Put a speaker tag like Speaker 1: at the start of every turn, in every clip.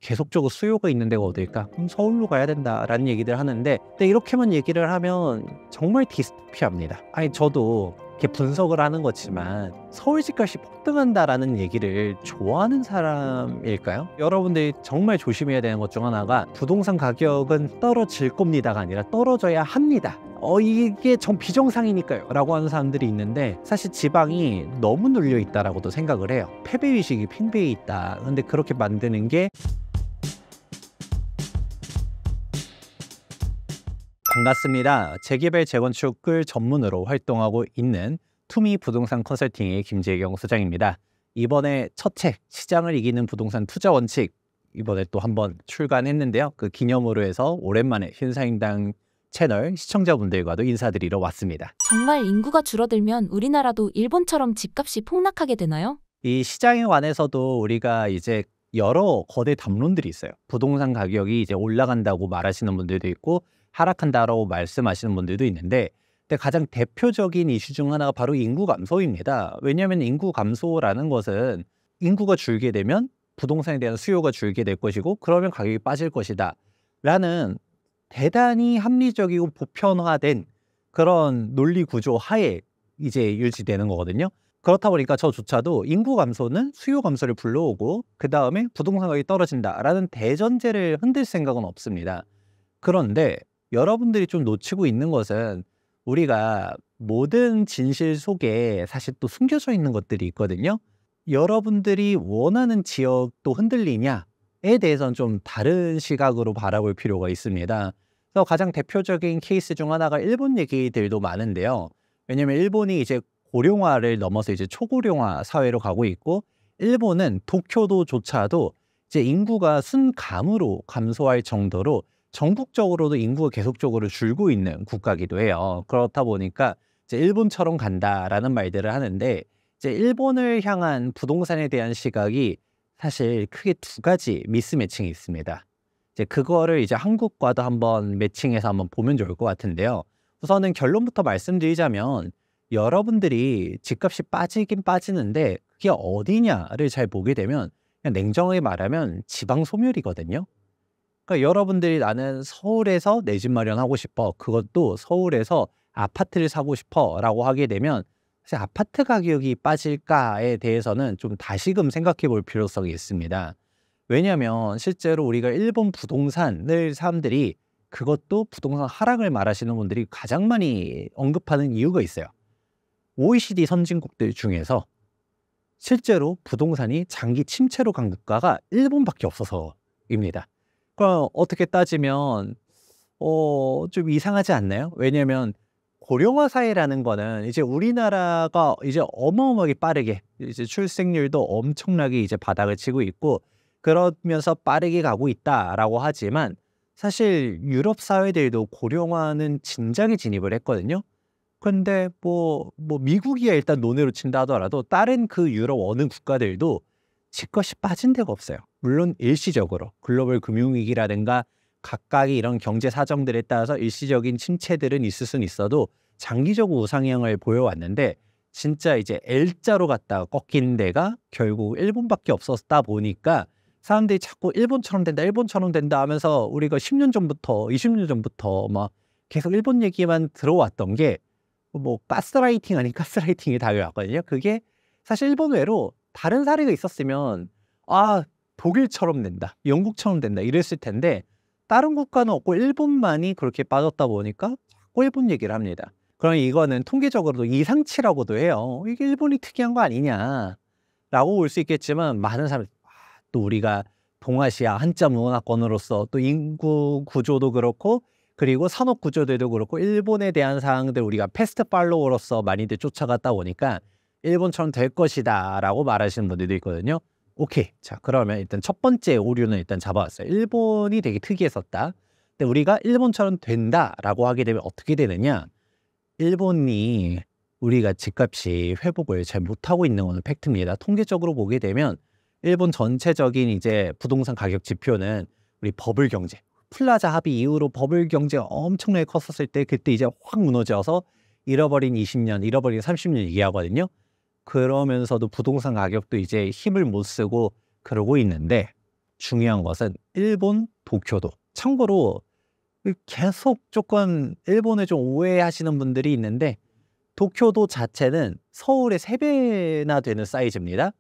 Speaker 1: 계속적으로 수요가 있는 데가 어딜까? 그럼 서울로 가야 된다라는 얘기들 하는데, 근데 이렇게만 얘기를 하면 정말 디스토피아입니다. 아니 저도 이렇게 분석을 하는 거지만 서울 집값이 폭등한다라는 얘기를 좋아하는 사람일까요? 여러분들이 정말 조심해야 되는 것 중 하나가 부동산 가격은 떨어질 겁니다가 아니라 떨어져야 합니다. 이게 전 비정상이니까요 라고 하는 사람들이 있는데, 사실 지방이 너무 눌려 있다라고도 생각을 해요. 패배의식이 팽배해 있다. 근데 그렇게 만드는 게 반갑습니다. 재개발 재건축을 전문으로 활동하고 있는 투미 부동산 컨설팅의 김재경 소장입니다. 이번에 첫 책 시장을 이기는 부동산 투자 원칙, 이번에 또 한번 출간했는데요. 그 기념으로 해서 오랜만에 신사임당 채널 시청자분들과도 인사드리러 왔습니다.
Speaker 2: 정말 인구가 줄어들면 우리나라도 일본처럼 집값이 폭락하게 되나요?
Speaker 1: 이 시장에 관해서도 우리가 이제 여러 거대 담론들이 있어요. 부동산 가격이 이제 올라간다고 말하시는 분들도 있고 하락한다라고 말씀하시는 분들도 있는데, 근데 가장 대표적인 이슈 중 하나가 바로 인구 감소입니다. 왜냐하면 인구 감소라는 것은 인구가 줄게 되면 부동산에 대한 수요가 줄게 될 것이고, 그러면 가격이 빠질 것이다 라는 대단히 합리적이고 보편화된 그런 논리 구조 하에 이제 유지되는 거거든요. 그렇다 보니까 저조차도 인구 감소는 수요 감소를 불러오고 그 다음에 부동산 가격이 떨어진다라는 대전제를 흔들 생각은 없습니다. 그런데 여러분들이 좀 놓치고 있는 것은, 우리가 모든 진실 속에 사실 또 숨겨져 있는 것들이 있거든요. 여러분들이 원하는 지역도 흔들리냐에 대해서는 좀 다른 시각으로 바라볼 필요가 있습니다. 그래서 가장 대표적인 케이스 중 하나가 일본 얘기들도 많은데요. 왜냐하면 일본이 이제 고령화를 넘어서 이제 초고령화 사회로 가고 있고, 일본은 도쿄도조차도 이제 인구가 순감으로 감소할 정도로 전국적으로도 인구가 계속적으로 줄고 있는 국가이기도 해요. 그렇다 보니까 이제 일본처럼 간다라는 말들을 하는데, 이제 일본을 향한 부동산에 대한 시각이 사실 크게 두 가지 미스매칭이 있습니다. 이제 그거를 이제 한국과도 한번 매칭해서 한번 보면 좋을 것 같은데요. 우선은 결론부터 말씀드리자면, 여러분들이 집값이 빠지긴 빠지는데 그게 어디냐를 잘 보게 되면 그냥 냉정하게 말하면 지방 소멸이거든요. 그러니까 여러분들이 나는 서울에서 내 집 마련하고 싶어, 그것도 서울에서 아파트를 사고 싶어 라고 하게 되면 사실 아파트 가격이 빠질까에 대해서는 좀 다시금 생각해 볼 필요성이 있습니다. 왜냐하면 실제로 우리가 일본 부동산을 사람들이, 그것도 부동산 하락을 말하시는 분들이 가장 많이 언급하는 이유가 있어요. OECD 선진국들 중에서 실제로 부동산이 장기 침체로 간 국가가 일본밖에 없어서입니다. 그럼 어떻게 따지면 좀 이상하지 않나요? 왜냐하면 고령화 사회라는 거는 이제 우리나라가 이제 어마어마하게 빠르게 이제 출생률도 엄청나게 이제 바닥을 치고 있고, 그러면서 빠르게 가고 있다라고 하지만 사실 유럽 사회들도 고령화는 진작에 진입을 했거든요. 근데 미국이야 일단 논외로 친다 하더라도 다른 그 유럽 어느 국가들도 집값이 빠진 데가 없어요. 물론 일시적으로 글로벌 금융위기라든가 각각의 이런 경제 사정들에 따라서 일시적인 침체들은 있을 수는 있어도 장기적 우상향을 보여왔는데, 진짜 이제 L자로 갔다가 꺾인 데가 결국 일본밖에 없었다 보니까 사람들이 자꾸 일본처럼 된다, 일본처럼 된다 하면서 우리가 10년 전부터 20년 전부터 막 계속 일본 얘기만 들어왔던 게 가스라이팅 아닌 가스라이팅이 다가왔거든요. 그게 사실 일본 외로 다른 사례가 있었으면 독일처럼 된다, 영국처럼 된다 이랬을 텐데, 다른 국가는 없고 일본만이 그렇게 빠졌다 보니까 자꾸 일본 얘기를 합니다. 그럼 이거는 통계적으로도 이상치라고도 해요. 이게 일본이 특이한 거 아니냐라고 볼 수 있겠지만, 많은 사람들이 또 우리가 동아시아 한자 문화권으로서 또 인구 구조도 그렇고 그리고 산업 구조들도 그렇고 일본에 대한 사항들 우리가 패스트 팔로워로서 많이들 쫓아갔다 보니까 일본처럼 될 것이다 라고 말하시는 분들도 있거든요. 오케이, 자 그러면 일단 첫 번째 오류는 일단 잡아왔어요. 일본이 되게 특이했었다. 근데 우리가 일본처럼 된다라고 하게 되면 어떻게 되느냐, 일본이 우리가 집값이 회복을 잘 못하고 있는 건 팩트입니다. 통계적으로 보게 되면 일본 전체적인 이제 부동산 가격 지표는 우리 버블 경제, 플라자 합의 이후로 버블 경제가 엄청나게 컸었을 때 그때 이제 확 무너져서 잃어버린 20년, 잃어버린 30년 얘기하거든요. 그러면서도 부동산 가격도 이제 힘을 못 쓰고 그러고 있는데, 중요한 것은 일본 도쿄도. 참고로 계속 조금 일본을 좀 오해하시는 분들이 있는데 도쿄도 자체는 서울의 3배나 되는 사이즈입니다.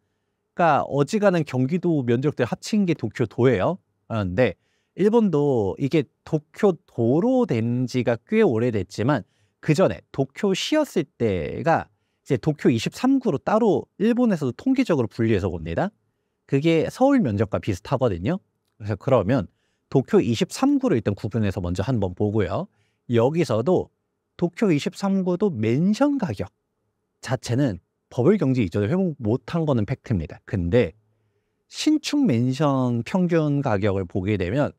Speaker 1: 그러니까 어지간한 경기도 면적들 합친 게 도쿄도예요. 그런데 일본도 이게 도쿄도로 된 지가 꽤 오래됐지만 그 전에 도쿄시였을 때가 이제 도쿄 23구로 따로 일본에서도 통계적으로 분리해서 봅니다. 그게 서울 면적과 비슷하거든요. 그래서 그러면 도쿄 23구를 일단 구분해서 먼저 한번 보고요. 여기서도 도쿄 23구도 멘션 가격 자체는 버블 경제 이전에 회복 못한 거는 팩트입니다. 근데 신축 멘션 평균 가격을 보게 되면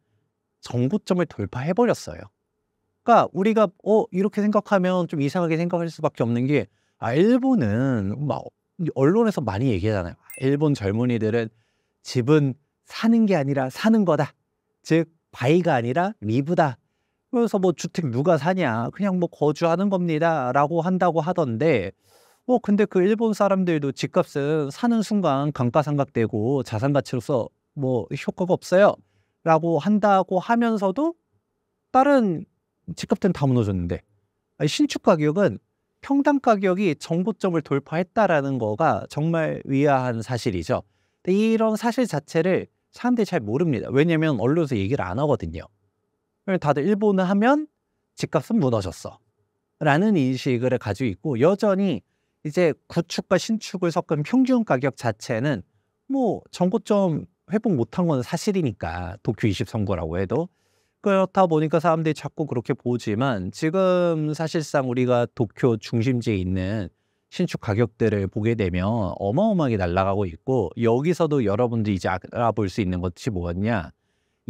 Speaker 1: 정고점을 돌파해버렸어요. 그러니까 우리가 이렇게 생각하면 좀 이상하게 생각할 수밖에 없는 게 일본은 막 언론에서 많이 얘기하잖아요. 일본 젊은이들은 집은 사는 게 아니라 사는 거다. 즉 바이가 아니라 리브다. 그래서 뭐 주택 누가 사냐 그냥 뭐 거주하는 겁니다 라고 한다고 하던데 근데 그 일본 사람들도 집값은 사는 순간 감가상각되고 자산 가치로서 뭐 효과가 없어요 라고 한다고 하면서도 다른 집값들은 다 무너졌는데 신축 가격은 평당 가격이 정고점을 돌파했다라는 거가 정말 위대한 사실이죠. 근데 이런 사실 자체를 사람들이 잘 모릅니다. 왜냐면 언론에서 얘기를 안 하거든요. 다들 일본을 하면 집값은 무너졌어 라는 인식을 가지고 있고 여전히 이제 구축과 신축을 섞은 평균 가격 자체는 뭐 정고점 회복 못한 건 사실이니까 도쿄 23구라고 해도 그렇다 보니까 사람들이 자꾸 그렇게 보지만 지금 사실상 우리가 도쿄 중심지에 있는 신축 가격들을 보게 되면 어마어마하게 날아가고 있고 여기서도 여러분들이 이제 알아볼 수 있는 것이 뭐였냐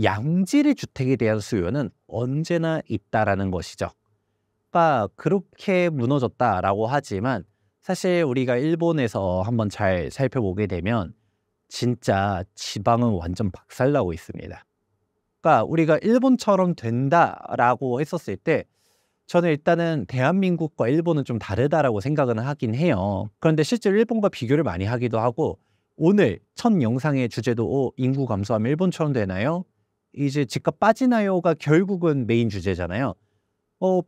Speaker 1: 양질의 주택에 대한 수요는 언제나 있다라는 것이죠. 그러니까 그렇게 무너졌다라고 하지만 사실 우리가 일본에서 한번 잘 살펴보게 되면 진짜 지방은 완전 박살나고 있습니다. 그러니까 우리가 일본처럼 된다라고 했었을 때 저는 일단은 대한민국과 일본은 좀 다르다라고 생각은 하긴 해요. 그런데 실제로 일본과 비교를 많이 하기도 하고 오늘 첫 영상의 주제도 인구 감소하면 일본처럼 되나요? 이제 집값 빠지나요가 결국은 메인 주제잖아요.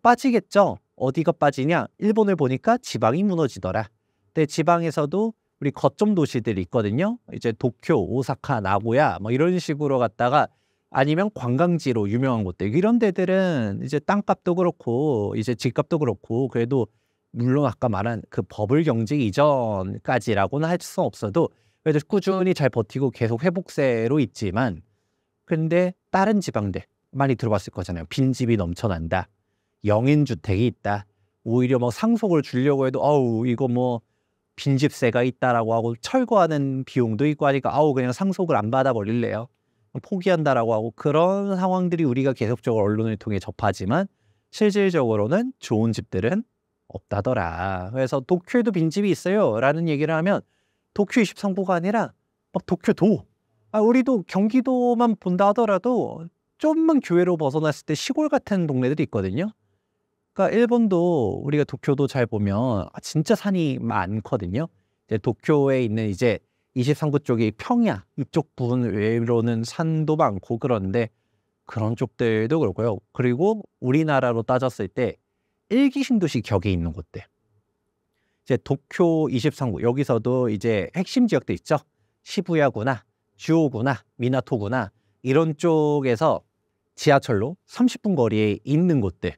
Speaker 1: 빠지겠죠. 어디가 빠지냐? 일본을 보니까 지방이 무너지더라. 근데 지방에서도 우리 거점 도시들이 있거든요. 이제 도쿄, 오사카, 나고야 뭐 이런 식으로 갔다가 아니면 관광지로 유명한 곳들 이런 데들은 이제 땅값도 그렇고 이제 집값도 그렇고 그래도 물론 아까 말한 그 버블 경제 이전까지라고는 할 수 없어도 그래도 꾸준히 잘 버티고 계속 회복세로 있지만 근데 다른 지방들 많이 들어봤을 거잖아요. 빈집이 넘쳐난다. 영인주택이 있다. 오히려 뭐 상속을 주려고 해도 이거 뭐 빈집세가 있다라고 하고 철거하는 비용도 있고 하니까 그냥 상속을 안 받아버릴래요. 포기한다라고 하고 그런 상황들이 우리가 계속적으로 언론을 통해 접하지만 실질적으로는 좋은 집들은 없다더라. 그래서 도쿄에도 빈집이 있어요 라는 얘기를 하면 도쿄 23구가 아니라 막 도쿄도 우리도 경기도만 본다 하더라도 좀만 교외로 벗어났을 때 시골 같은 동네들이 있거든요. 그러니까 일본도 우리가 도쿄도 잘 보면 진짜 산이 많거든요. 이제 도쿄에 있는 이제 23구 쪽이 평야 이쪽 부분 외로는 산도 많고 그런데 그런 쪽들도 그렇고요. 그리고 우리나라로 따졌을 때 1기 신도시 격에 있는 곳들. 이제 도쿄 23구 여기서도 이제 핵심 지역들 있죠. 시부야구나 주오구나 미나토구나 이런 쪽에서 지하철로 30분 거리에 있는 곳들.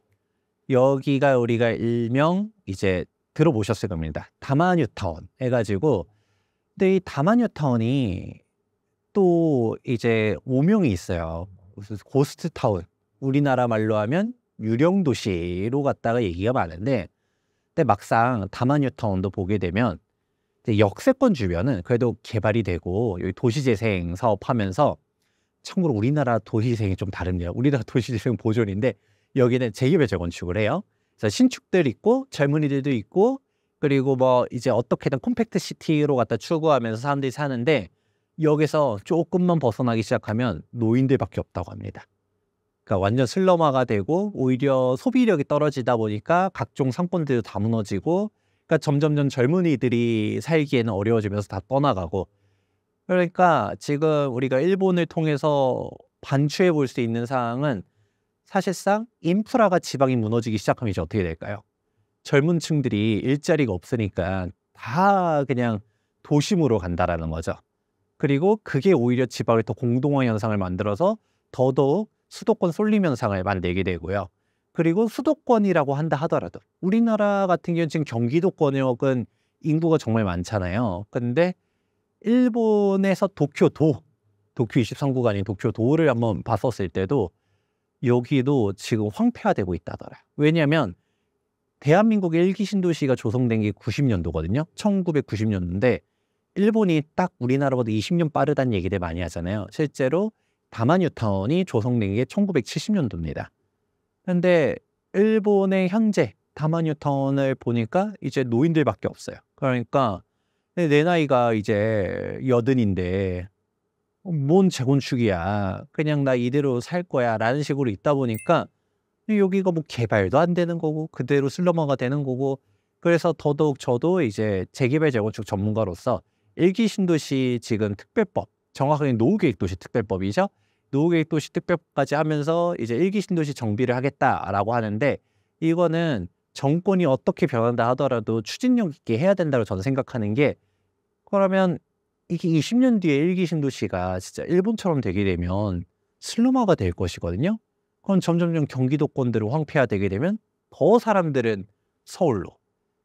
Speaker 1: 여기가 우리가 일명 이제 들어보셨을 겁니다. 다마뉴타운 해가지고 근데 이 다마뉴타운이 또 이제 오명이 있어요. 무슨 고스트타운 우리나라 말로 하면 유령도시로 갔다가 얘기가 많은데 근데 막상 다마뉴타운도 보게 되면 이제 역세권 주변은 그래도 개발이 되고 여기 도시재생 사업하면서 참고로 우리나라 도시재생이 좀 다릅니다. 우리나라 도시재생 보존인데 여기는 재개발 재건축을 해요. 그래서 신축들 있고 젊은이들도 있고 그리고 뭐 이제 어떻게든 컴팩트 시티로 갖다 추구하면서 사람들이 사는데 여기서 조금만 벗어나기 시작하면 노인들밖에 없다고 합니다. 그러니까 완전 슬럼화가 되고 오히려 소비력이 떨어지다 보니까 각종 상권들도 다 무너지고 그러니까 점점점 젊은이들이 살기에는 어려워지면서 다 떠나가고 그러니까 지금 우리가 일본을 통해서 반추해 볼 수 있는 사항은 사실상 인프라가 지방이 무너지기 시작하면 이제 어떻게 될까요? 젊은 층들이 일자리가 없으니까 다 그냥 도심으로 간다라는 거죠. 그리고 그게 오히려 지방을 더 공동화 현상을 만들어서 더더욱 수도권 쏠림 현상을 만들게 되고요. 그리고 수도권이라고 한다 하더라도 우리나라 같은 경우는 지금 경기도권역은 인구가 정말 많잖아요. 근데 일본에서 도쿄도, 도쿄 23구가 아닌 도쿄도를 한번 봤었을 때도 여기도 지금 황폐화되고 있다더라요. 왜냐하면 대한민국의 일기 신도시가 조성된 게 90년도거든요. 1990년도인데 일본이 딱 우리나라보다 20년 빠르다는 얘기들 많이 하잖아요. 실제로 다마뉴타운이 조성된 게 1970년도입니다. 근데 일본의 현재 다마뉴타운을 보니까 이제 노인들밖에 없어요. 그러니까 내 나이가 이제 80인데 뭔 재건축이야. 그냥 나 이대로 살 거야. 라는 식으로 있다 보니까 여기가 뭐 개발도 안 되는 거고 그대로 슬럼화가 되는 거고 그래서 더더욱 저도 이제 재개발 재건축 전문가로서 일기 신도시 지금 특별법, 정확하게 노후계획도시 특별법이죠. 노후계획도시 특별법까지 하면서 이제 일기 신도시 정비를 하겠다라고 하는데 이거는 정권이 어떻게 변한다 하더라도 추진력 있게 해야 된다고 저는 생각하는 게 그러면 이게 20년 뒤에 일기 신도시가 진짜 일본처럼 되게 되면 슬럼화가 될 것이거든요. 그럼 점점점 경기도권들을 황폐화되게 되면 더 사람들은 서울로.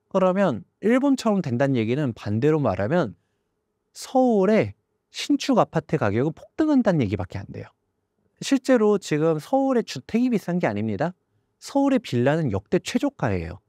Speaker 1: 그러면 일본처럼 된다는 얘기는 반대로 말하면 서울의 신축 아파트 가격은 폭등한다는 얘기밖에 안 돼요. 실제로 지금 서울의 주택이 비싼 게 아닙니다. 서울의 빌라는 역대 최저가예요.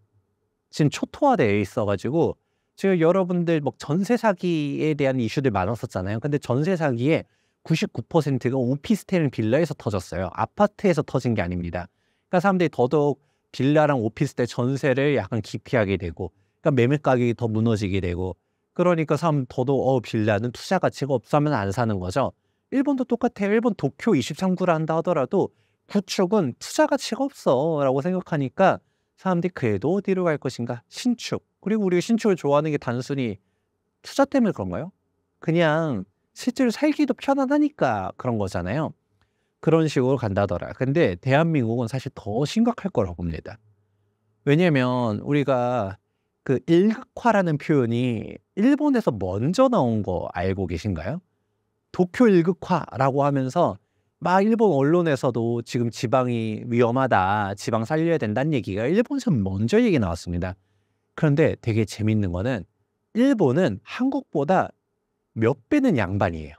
Speaker 1: 지금 초토화되어 있어가지고 지금 여러분들 뭐 전세 사기에 대한 이슈들 많았었잖아요. 근데 전세 사기의 99%가 오피스텔 빌라에서 터졌어요. 아파트에서 터진 게 아닙니다. 그러니까 사람들이 더더욱 빌라랑 오피스텔 전세를 약간 기피하게 되고 그러니까 매매 가격이 더 무너지게 되고 그러니까 사람 더더욱 빌라는 투자 가치가 없으면 안 사는 거죠. 일본도 똑같아요. 일본 도쿄 23구를 한다 하더라도 구축은 투자 가치가 없어 라고 생각하니까 사람들이 그래도 어디로 갈 것인가? 신축. 그리고 우리가 신축을 좋아하는 게 단순히 투자 때문에 그런가요? 그냥 실제로 살기도 편안하니까 그런 거잖아요. 그런 식으로 간다더라. 근데 대한민국은 사실 더 심각할 거라고 봅니다. 왜냐면 우리가 그 일극화라는 표현이 일본에서 먼저 나온 거 알고 계신가요? 도쿄 일극화라고 하면서 막 일본 언론에서도 지금 지방이 위험하다, 지방 살려야 된다는 얘기가 일본에서 먼저 얘기 나왔습니다. 그런데 되게 재밌는 거는 일본은 한국보다 몇 배는 양반이에요.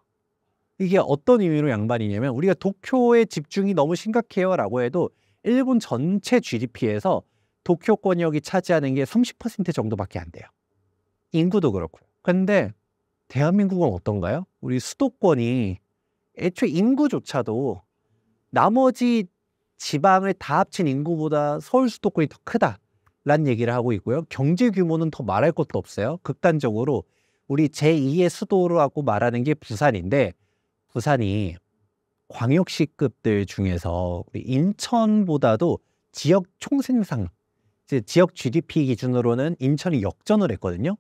Speaker 1: 이게 어떤 의미로 양반이냐면 우리가 도쿄에 집중이 너무 심각해요 라고 해도 일본 전체 GDP에서 도쿄권역이 차지하는 게 30% 정도밖에 안 돼요. 인구도 그렇고요. 근데 대한민국은 어떤가요? 우리 수도권이 애초에 인구조차도 나머지 지방을 다 합친 인구보다 서울 수도권이 더 크다라는 얘기를 하고 있고요. 경제 규모는 더 말할 것도 없어요. 극단적으로 우리 제2의 수도라고 말하는 게 부산인데 부산이 광역시급들 중에서 우리 인천보다도 지역 총생산, 지역 GDP 기준으로는 인천이 역전을 했거든요.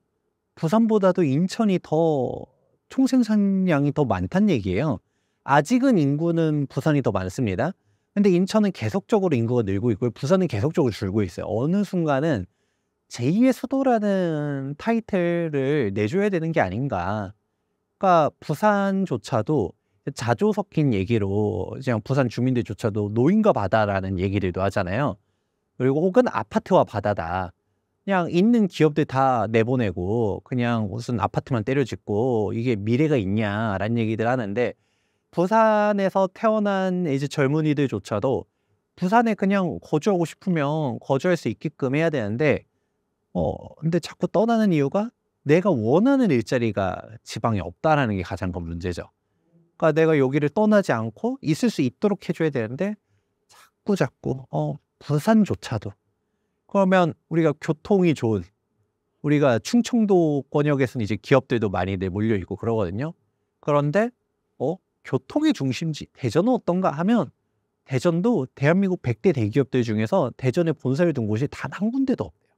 Speaker 1: 부산보다도 인천이 더 총생산량이 더 많다는 얘기예요. 아직은 인구는 부산이 더 많습니다. 근데 인천은 계속적으로 인구가 늘고 있고 부산은 계속적으로 줄고 있어요. 어느 순간은 제2의 수도라는 타이틀을 내줘야 되는 게 아닌가. 그러니까 부산조차도 자조 섞인 얘기로 그냥 부산 주민들조차도 노인과 바다라는 얘기들도 하잖아요. 그리고 혹은 아파트와 바다다. 그냥 있는 기업들 다 내보내고 그냥 무슨 아파트만 때려짓고 이게 미래가 있냐라는 얘기들 하는데 부산에서 태어난 이제 젊은이들조차도 부산에 그냥 거주하고 싶으면 거주할 수 있게끔 해야 되는데 근데 자꾸 떠나는 이유가 내가 원하는 일자리가 지방에 없다라는 게 가장 큰 문제죠. 그러니까 내가 여기를 떠나지 않고 있을 수 있도록 해줘야 되는데 자꾸 부산조차도 그러면 우리가 교통이 좋은 우리가 충청도권역에서는 이제 기업들도 많이들 몰려 있고 그러거든요. 그런데 교통의 중심지 대전은 어떤가 하면 대전도 대한민국 100대 대기업들 중에서 대전에 본사를 둔 곳이 단 한 군데도 없대요.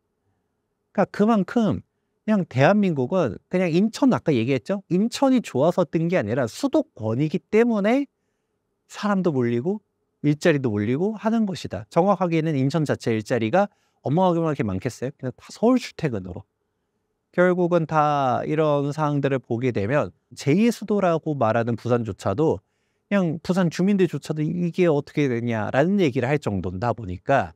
Speaker 1: 그러니까 그만큼 그냥 대한민국은 그냥 인천 아까 얘기했죠? 인천이 좋아서 뜬 게 아니라 수도권이기 때문에 사람도 몰리고 일자리도 몰리고 하는 것이다. 정확하게는 인천 자체 일자리가 어마어마하게 많겠어요? 그냥 다 서울 출퇴근으로. 결국은 다 이런 상황들을 보게 되면 제2의 수도라고 말하는 부산조차도 그냥 부산 주민들조차도 이게 어떻게 되냐라는 얘기를 할 정도다 보니까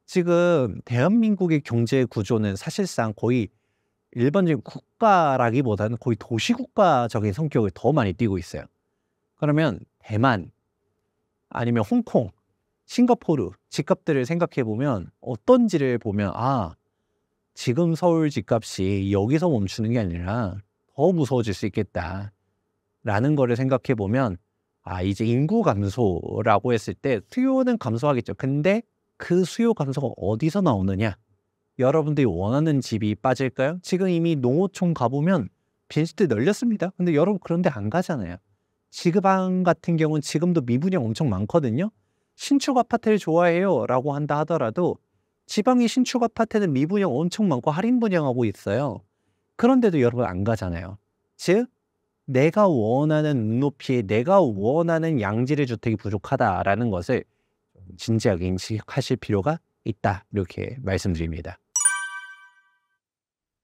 Speaker 1: 지금 대한민국의 경제 구조는 사실상 거의 일반적인 국가라기보다는 거의 도시국가적인 성격을 더 많이 띠고 있어요. 그러면 대만 아니면 홍콩, 싱가포르 집값들을 생각해 보면 어떤지를 보면 지금 서울 집값이 여기서 멈추는 게 아니라 더 무서워질 수 있겠다라는 거를 생각해 보면 이제 인구 감소라고 했을 때 수요는 감소하겠죠. 근데 그 수요 감소가 어디서 나오느냐? 여러분들이 원하는 집이 빠질까요? 지금 이미 농어촌 가보면 빈스트 널렸습니다. 근데 여러분 그런데 안 가잖아요. 지방 같은 경우는 지금도 미분양 엄청 많거든요. 신축 아파트를 좋아해요 라고 한다 하더라도 지방의 신축 아파트는 미분양 엄청 많고 할인 분양하고 있어요. 그런데도 여러분 안 가잖아요. 즉 내가 원하는 눈높이에 내가 원하는 양질의 주택이 부족하다라는 것을 진지하게 인식하실 필요가 있다. 이렇게 말씀드립니다.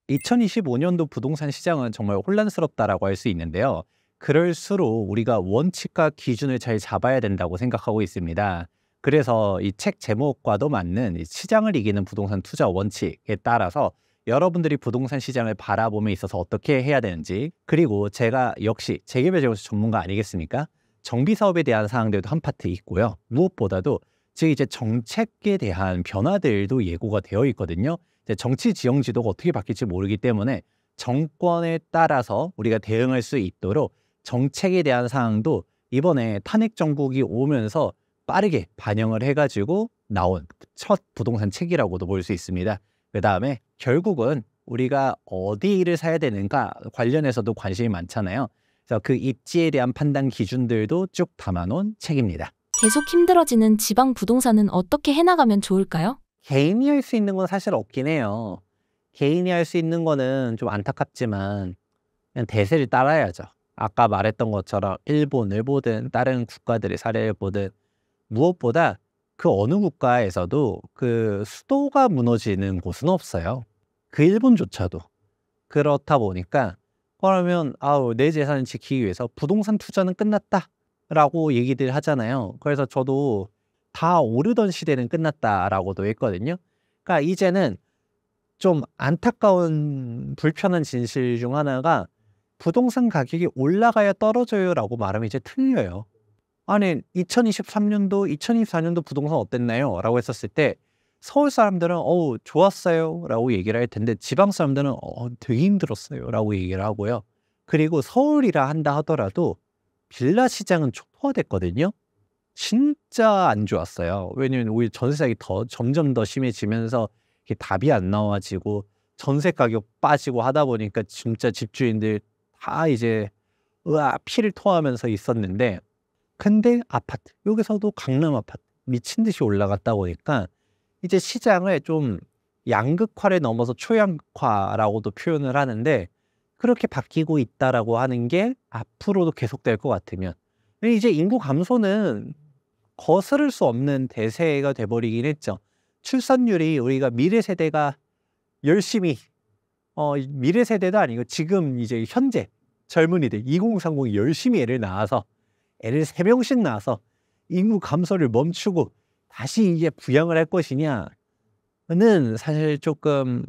Speaker 1: 2025년도 부동산 시장은 정말 혼란스럽다라고 할 수 있는데요. 그럴수록 우리가 원칙과 기준을 잘 잡아야 된다고 생각하고 있습니다. 그래서 이 책 제목과도 맞는 이 시장을 이기는 부동산 투자 원칙에 따라서 여러분들이 부동산 시장을 바라봄에 있어서 어떻게 해야 되는지, 그리고 제가 역시 재개발 재건축 전문가 아니겠습니까? 정비 사업에 대한 사항들도 한 파트 있고요. 무엇보다도 즉 이제 정책에 대한 변화들도 예고가 되어 있거든요. 이제 정치 지형 지도가 어떻게 바뀔지 모르기 때문에 정권에 따라서 우리가 대응할 수 있도록 정책에 대한 사항도 이번에 탄핵 정국이 오면서 빠르게 반영을 해가지고 나온 첫 부동산 책이라고도 볼 수 있습니다. 그 다음에 결국은 우리가 어디를 사야 되는가 관련해서도 관심이 많잖아요. 그래서 그 입지에 대한 판단 기준들도 쭉 담아놓은 책입니다.
Speaker 2: 계속 힘들어지는 지방 부동산은 어떻게 해나가면 좋을까요?
Speaker 1: 개인이 할 수 있는 건 사실 없긴 해요. 개인이 할 수 있는 거는 좀 안타깝지만 그냥 대세를 따라야죠. 아까 말했던 것처럼 일본을 보든 다른 국가들의 사례를 보든 무엇보다 그 어느 국가에서도 그 수도가 무너지는 곳은 없어요. 그 일본조차도. 그렇다 보니까 그러면 내 재산을 지키기 위해서 부동산 투자는 끝났다라고 얘기들 하잖아요. 그래서 저도 다 오르던 시대는 끝났다라고도 했거든요. 그러니까 이제는 좀 안타까운 불편한 진실 중 하나가 부동산 가격이 올라가야 떨어져요라고 말하면 이제 틀려요. 아니 2023년도, 2024년도 부동산 어땠나요? 라고 했었을 때 서울 사람들은 좋았어요 라고 얘기를 할 텐데 지방 사람들은 되게 힘들었어요 라고 얘기를 하고요. 그리고 서울이라 한다 하더라도 빌라 시장은 초토화됐거든요. 진짜 안 좋았어요. 왜냐면 오히려 전세 사기 점점 더 심해지면서 이게 답이 안 나와지고 전세 가격 빠지고 하다 보니까 진짜 집주인들 다 이제 피를 토하면서 있었는데, 근데 아파트 여기서도 강남 아파트 미친 듯이 올라갔다 보니까 이제 시장을 좀 양극화를 넘어서 초양극화라고도 표현을 하는데 그렇게 바뀌고 있다라고 하는 게 앞으로도 계속될 것 같으면 이제 인구 감소는 거스를 수 없는 대세가 돼버리긴 했죠. 출산율이 우리가 미래 세대가 열심히 미래 세대도 아니고 지금 이제 현재 젊은이들 2030이 열심히 애를 낳아서 애를 3명씩 낳아서 인구 감소를 멈추고 다시 이제 부양을 할 것이냐는 사실 조금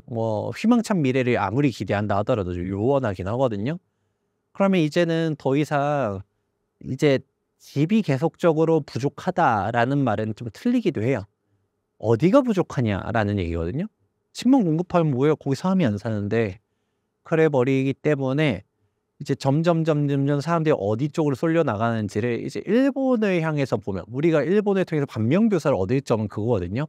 Speaker 1: 희망찬 미래를 아무리 기대한다 하더라도 좀 요원하긴 하거든요. 그러면 이제는 더 이상 이제 집이 계속적으로 부족하다라는 말은 좀 틀리기도 해요. 어디가 부족하냐라는 얘기거든요. 집만 공급하면 뭐예요? 거기 사람이 안 사는데. 그래 버리기 때문에 이제 점점 사람들이 어디 쪽으로 쏠려 나가는지를 이제 일본을 향해서 보면, 우리가 일본을 통해서 반면교사를 얻을 점은 그거거든요.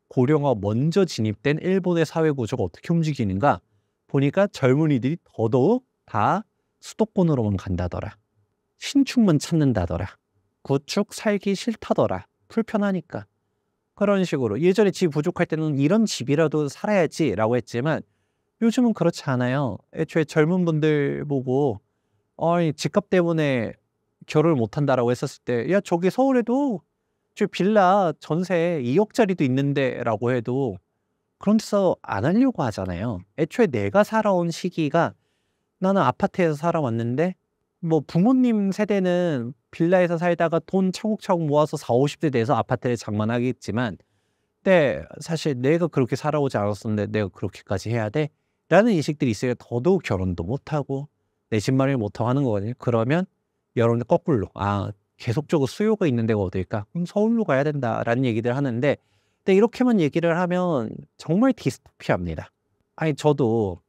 Speaker 1: 고령화 먼저 진입된 일본의 사회 구조가 어떻게 움직이는가 보니까 젊은이들이 더더욱 다 수도권으로만 간다더라. 신축만 찾는다더라. 구축 살기 싫다더라. 불편하니까. 그런 식으로 예전에 집 부족할 때는 이런 집이라도 살아야지라고 했지만 요즘은 그렇지 않아요. 애초에 젊은 분들 보고 집값 때문에 결혼을 못 한다라고 했었을 때 야 저기 서울에도 저 빌라 전세 2억짜리도 있는데라고 해도 그런 데서 안 하려고 하잖아요. 애초에 내가 살아온 시기가 나는 아파트에서 살아왔는데 뭐 부모님 세대는 빌라에서 살다가 돈 차곡차곡 모아서 40-50대 돼서 아파트를 장만하겠지만 네 사실 '내가 그렇게 살아오지 않았었는데 내가 그렇게까지 해야 돼?' 라는 인식들이 있어야 더더욱 결혼도 못 하고 내 집 마련을 못 하고 하는 거거든요. 그러면 여러분들 거꾸로 '아 계속적으로 수요가 있는 데가 어딜까? 그럼 서울로 가야 된다.'라는 얘기들 하는데 근데 이렇게만 얘기를 하면 정말 디스토피아입니다. 아니 저도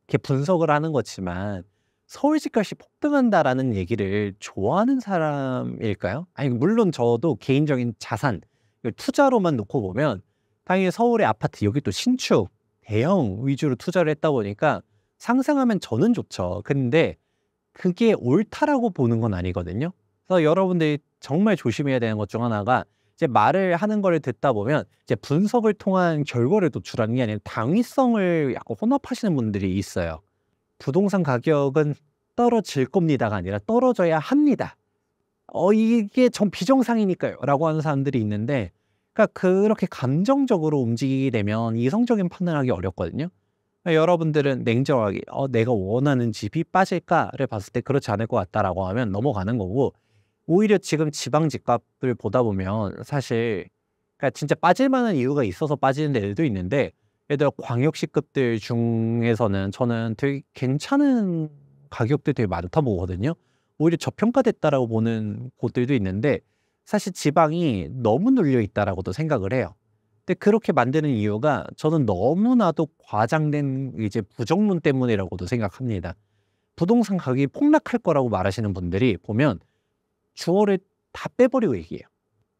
Speaker 1: 이렇게 분석을 하는 거지만 '서울 집값이 폭등한다.'라는 얘기를 좋아하는 사람일까요? 아니 물론 저도 개인적인 자산 이걸 투자로만 놓고 보면 당연히 서울의 아파트 여기 또 신축, 대형 위주로 투자를 했다 보니까 상승하면 저는 좋죠. 근데 그게 옳다라고 보는 건 아니거든요. 그래서 여러분들이 정말 조심해야 되는 것 중 하나가 이제 말을 하는 거를 듣다 보면 이제 분석을 통한 결과를 도출하는 게 아니라 당위성을 약간 혼합하시는 분들이 있어요. 부동산 가격은 떨어질 겁니다가 아니라 떨어져야 합니다. 이게 전 비정상이니까요. 라고 하는 사람들이 있는데, 그러니까 그렇게 감정적으로 움직이게 되면 이성적인 판단을 하기 어렵거든요. 그러니까 여러분들은 냉정하게, 내가 원하는 집이 빠질까를 봤을 때 그렇지 않을 것 같다라고 하면 넘어가는 거고, 오히려 지금 지방 집값을 보다 보면 사실, 그러니까 진짜 빠질 만한 이유가 있어서 빠지는 데들도 있는데, 예를 들어 광역시급들 중에서는 저는 되게 괜찮은 가격들이 되게 많다 보거든요. 오히려 저평가됐다라고 보는 곳들도 있는데 사실 지방이 너무 눌려 있다라고도 생각을 해요. 근데 그렇게 만드는 이유가 저는 너무나도 과장된 이제 부정론 때문이라고도 생각합니다. 부동산 가격이 폭락할 거라고 말하시는 분들이 보면 주어를 다 빼버리고 얘기해요.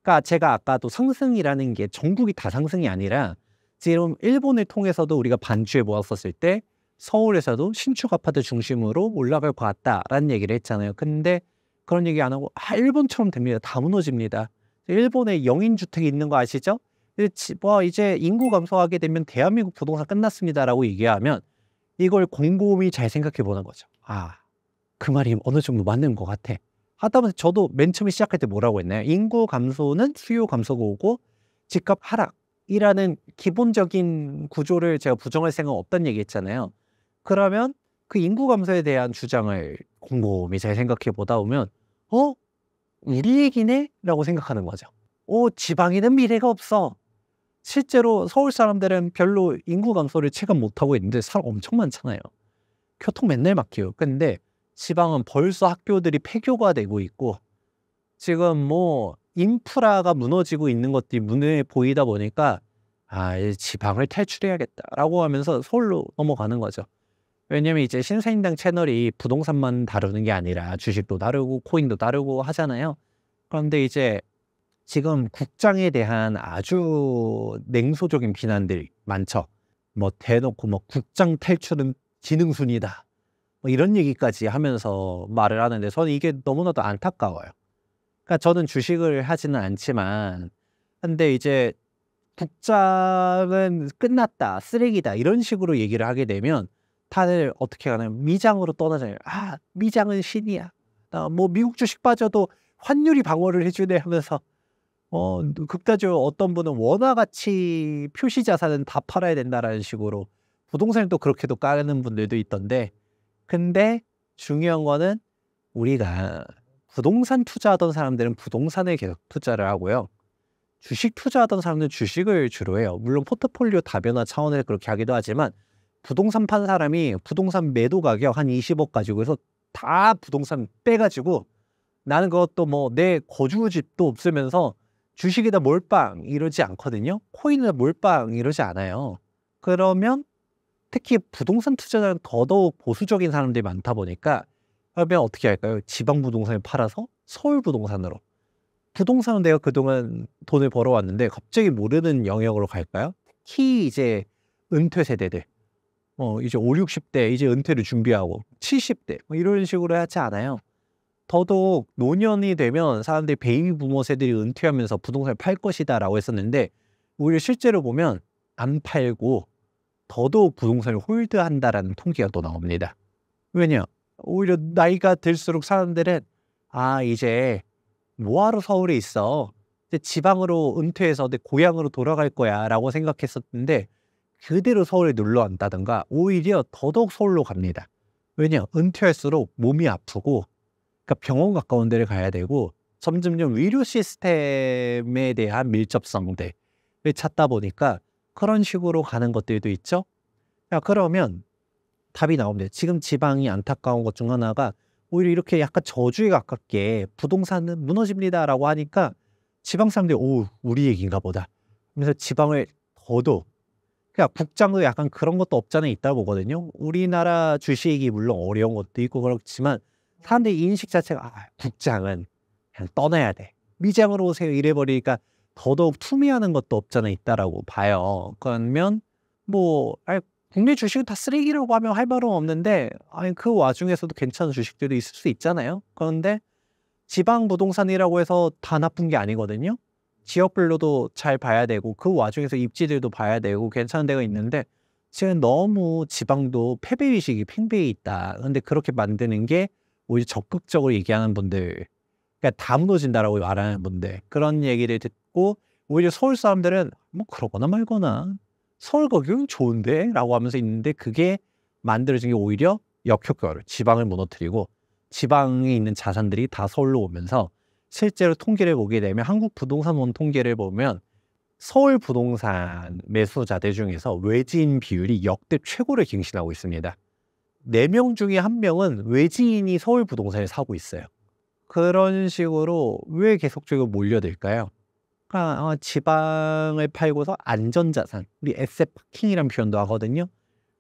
Speaker 1: 그러니까 제가 아까도 상승이라는 게 전국이 다 상승이 아니라 지금 일본을 통해서도 우리가 반주해 보았었을 때 서울에서도 신축 아파트 중심으로 올라갈 것 같다라는 얘기를 했잖아요. 근데 그런 얘기 안 하고 일본처럼 됩니다. 다 무너집니다. 일본에 영인 주택이 있는 거 아시죠? 이제 인구 감소하게 되면 대한민국 부동산 끝났습니다라고 얘기하면 이걸 곰곰이 잘 생각해 보는 거죠. 그 말이 어느 정도 맞는 것 같아. 하다 보면 저도 맨 처음에 시작할 때 뭐라고 했나요? 인구 감소는 수요 감소가 오고 집값 하락이라는 기본적인 구조를 제가 부정할 생각은 없다는 얘기했잖아요. 그러면 그 인구 감소에 대한 주장을 곰곰이 잘 생각해 보다 보면 우리 얘기네? 라고 생각하는 거죠. 지방에는 미래가 없어. 실제로 서울 사람들은 별로 인구 감소를 체감 못하고 있는데 사람 엄청 많잖아요. 교통 맨날 막혀요. 근데 지방은 벌써 학교들이 폐교가 되고 있고 지금 뭐 인프라가 무너지고 있는 것들이 눈에 보이다 보니까 이 지방을 탈출해야겠다라고 하면서 서울로 넘어가는 거죠. 왜냐면 이제 신사임당 채널이 부동산만 다루는 게 아니라 주식도 다루고 코인도 다루고 하잖아요. 그런데 이제 지금 국장에 대한 아주 냉소적인 비난들이 많죠. 뭐 대놓고 뭐 국장 탈출은 지능순이다. 뭐 이런 얘기까지 하면서 말을 하는데 저는 이게 너무나도 안타까워요. 그러니까 저는 주식을 하지는 않지만 근데 이제 국장은 끝났다, 쓰레기다 이런 식으로 얘기를 하게 되면 다들 어떻게 하나요? 미장으로 떠나잖아요. 미장은 신이야. 뭐 미국 주식 빠져도 환율이 방어를 해주네 하면서 극단적으로 어떤 분은 원화 가치 표시 자산은 다 팔아야 된다라는 식으로 부동산을 또 그렇게도 까는 분들도 있던데 근데 중요한 거는 우리가 부동산 투자하던 사람들은 부동산에 계속 투자를 하고요. 주식 투자하던 사람들은 주식을 주로 해요. 물론 포트폴리오 다변화 차원에서 그렇게 하기도 하지만 부동산 판 사람이 부동산 매도 가격 한 20억 가지고 해서 다 부동산 빼가지고 나는 그것도 뭐 내 거주집도 없으면서 주식에다 몰빵 이러지 않거든요. 코인에다 몰빵 이러지 않아요. 그러면 특히 부동산 투자자는 더더욱 보수적인 사람들이 많다 보니까 그러면 어떻게 할까요? 지방 부동산을 팔아서 서울 부동산으로. 부동산은 내가 그동안 돈을 벌어왔는데 갑자기 모르는 영역으로 갈까요? 특히 이제 은퇴 세대들. 이제 5, 60대 이제 은퇴를 준비하고 70대 뭐 이런 식으로 하지 않아요. 더더욱 노년이 되면 사람들이 베이비 부모 세들이 은퇴하면서 부동산을 팔 것이다라고 했었는데 오히려 실제로 보면 안 팔고 더더욱 부동산을 홀드한다라는 통계가 또 나옵니다. 왜냐? 오히려 나이가 들수록 사람들은 이제 뭐하러 서울에 있어? 이제 지방으로 은퇴해서 내 고향으로 돌아갈 거야라고 생각했었는데 그대로 서울에 놀러 간다든가 오히려 더더욱 서울로 갑니다. 왜냐? 은퇴할수록 몸이 아프고 그러니까 병원 가까운 데를 가야 되고 점점점 의료 시스템에 대한 밀접성들을 찾다 보니까 그런 식으로 가는 것들도 있죠. 자, 그러면 답이 나옵니다. 지금 지방이 안타까운 것 중 하나가 오히려 이렇게 약간 저주에 가깝게 부동산은 무너집니다라고 하니까 지방 사람들이 우리 얘기인가 보다 하면서 지방을 더더욱 그러니까 국장도 약간 그런 것도 없잖아 있다 보거든요. 우리나라 주식이 물론 어려운 것도 있고 그렇지만 사람들의 인식 자체가 국장은 그냥 떠나야 돼. 미장으로 오세요 이래버리니까 더더욱 투미하는 것도 없잖아 있다라고 봐요. 그러면 국내 주식은 다 쓰레기라고 하면 할 말은 없는데 그 와중에서도 괜찮은 주식들도 있을 수 있잖아요. 그런데 지방 부동산이라고 해서 다 나쁜 게 아니거든요. 지역별로도 잘 봐야 되고 그 와중에서 입지들도 봐야 되고 괜찮은 데가 있는데 지금 너무 지방도 패배의식이 팽배해 있다. 근데 그렇게 만드는 게 오히려 적극적으로 얘기하는 분들 그러니까 다 무너진다라고 말하는 분들 그런 얘기를 듣고 오히려 서울 사람들은 그러거나 말거나 서울 가격은 좋은데 라고 하면서 있는데 그게 만들어진 게 오히려 역효과를 지방을 무너뜨리고 지방에 있는 자산들이 다 서울로 오면서 실제로 통계를 보게 되면 한국 부동산원 통계를 보면 서울 부동산 매수자들 중에서 외지인 비율이 역대 최고를 갱신하고 있습니다. 4명 중에 1명은 외지인이 서울 부동산을 사고 있어요. 그런 식으로 왜 계속적으로 몰려들까요? 그러니까 지방을 팔고서 안전자산, 우리 에셋 파킹이라는 표현도 하거든요.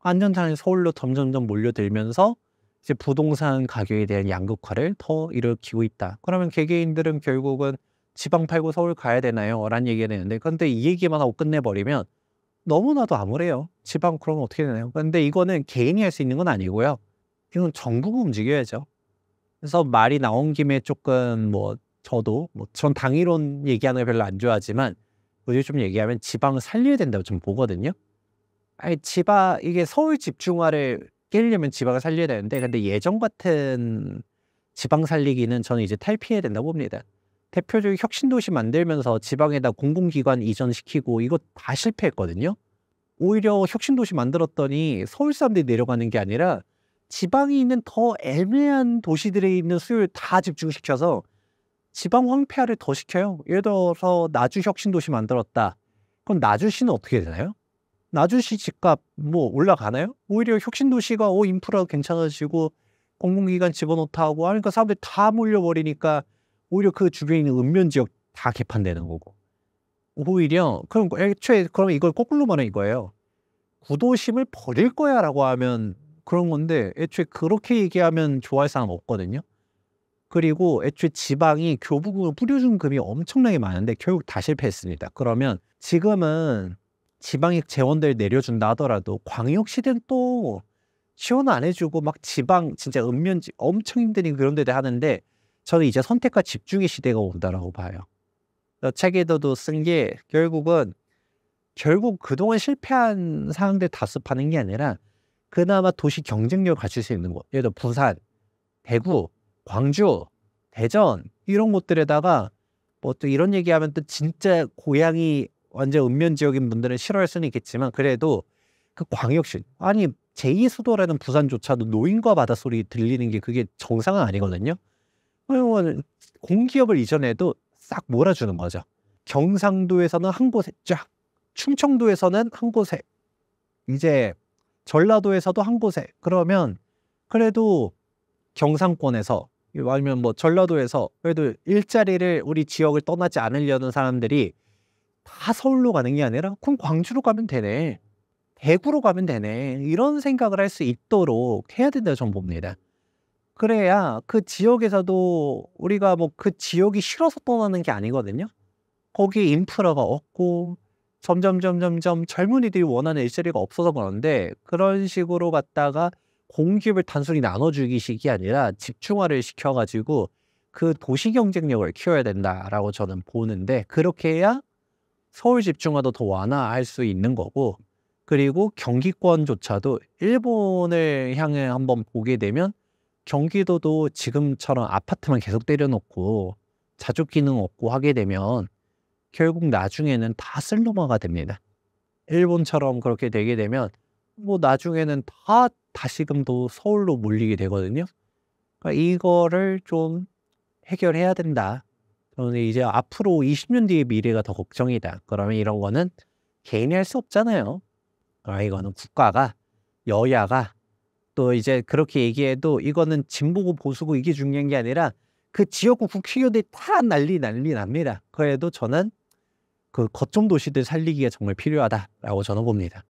Speaker 1: 안전자산이 서울로 점점점 몰려들면서 이제 부동산 가격에 대한 양극화를 더 일으키고 있다. 그러면 개개인들은 결국은 지방 팔고 서울 가야 되나요? 라는 얘기가 되는데 근데 이 얘기만 하고 끝내버리면 너무나도 암울해요. 지방 그러면 어떻게 되나요? 근데 이거는 개인이 할 수 있는 건 아니고요. 이건 정부가 움직여야죠. 그래서 말이 나온 김에 조금 저도 전 당이론 얘기하는 거 별로 안 좋아하지만 요즘 얘기하면 지방을 살려야 된다고 좀 보거든요. 이게 서울 집중화를 깨려면 지방을 살려야 되는데 근데 예전 같은 지방 살리기는 저는 이제 탈피해야 된다고 봅니다. 대표적인 혁신도시 만들면서 지방에다 공공기관 이전시키고 이거 다 실패했거든요. 오히려 혁신도시 만들었더니 서울 사람들이 내려가는 게 아니라 지방에 있는 더 애매한 도시들에 있는 수요를 다 집중시켜서 지방 황폐화를 더 시켜요. 예를 들어서 나주 혁신도시 만들었다. 그럼 나주시는 어떻게 되나요? 나주시 집값 올라가나요? 오히려 혁신도시가 인프라가 괜찮아지고 공공기관 집어넣다 하고 하니까 사람들이 다 몰려버리니까 오히려 그 주변에 있는 읍면지역 다 개판되는 거고 오히려 그럼 애초에 그럼 이걸 거꾸로 말하는 이거예요. 구도심을 버릴 거야 라고 하면 그런 건데 애초에 그렇게 얘기하면 좋아할 사람 없거든요. 그리고 애초에 지방이 교부금을 뿌려준 금이 엄청나게 많은데 결국 다 실패했습니다. 그러면 지금은 지방이 재원들 내려준다 하더라도 광역시대는 또 지원 안 해주고 막 지방 진짜 읍면지 엄청 힘든 그런 데들 하는데 저는 이제 선택과 집중의 시대가 온다라고 봐요. 책에도 쓴 게 결국 그동안 실패한 상황들 다습하는 게 아니라 그나마 도시 경쟁력을 갖출 수 있는 곳 예를 들어 부산, 대구, 광주, 대전 이런 곳들에다가 또 이런 얘기하면 또 진짜 고향이 완전 읍면 지역인 분들은 싫어할 수는 있겠지만 그래도 그 광역시 제2 수도라는 부산조차도 노인과 바다 소리 들리는 게 그게 정상은 아니거든요. 그러면 공기업을 이전해도 싹 몰아주는 거죠. 경상도에서는 한 곳에 쫙, 충청도에서는 한 곳에, 이제 전라도에서도 한 곳에. 그러면 그래도 경상권에서 아니면 전라도에서 그래도 일자리를 우리 지역을 떠나지 않으려는 사람들이 다 서울로 가는 게 아니라 그럼 광주로 가면 되네. 대구로 가면 되네. 이런 생각을 할 수 있도록 해야 된다고 저는 봅니다. 그래야 그 지역에서도 우리가 그 지역이 싫어서 떠나는 게 아니거든요. 거기에 인프라가 없고 점점 젊은이들이 원하는 일자리가 없어서 그러는데 그런 식으로 갖다가 공기업을 단순히 나눠주기식이 아니라 집중화를 시켜가지고 그 도시 경쟁력을 키워야 된다라고 저는 보는데 그렇게 해야 서울 집중화도 더 완화할 수 있는 거고 그리고 경기권조차도 일본을 향해 한번 보게 되면 경기도도 지금처럼 아파트만 계속 때려놓고 자족 기능 없고 하게 되면 결국 나중에는 다 슬럼화가 됩니다. 일본처럼 그렇게 되게 되면 뭐 나중에는 다 다시금도 서울로 몰리게 되거든요. 그러니까 이거를 좀 해결해야 된다. 저는 이제 앞으로 20년 뒤의 미래가 더 걱정이다. 그러면 이런 거는 개인이 할 수 없잖아요. 이거는 국가가, 여야가 또 이제 그렇게 얘기해도 이거는 진보고 보수고 이게 중요한 게 아니라 그 지역구 국회의원들이 다 난리 납니다. 그래도 저는 그 거점 도시들 살리기가 정말 필요하다라고 저는 봅니다.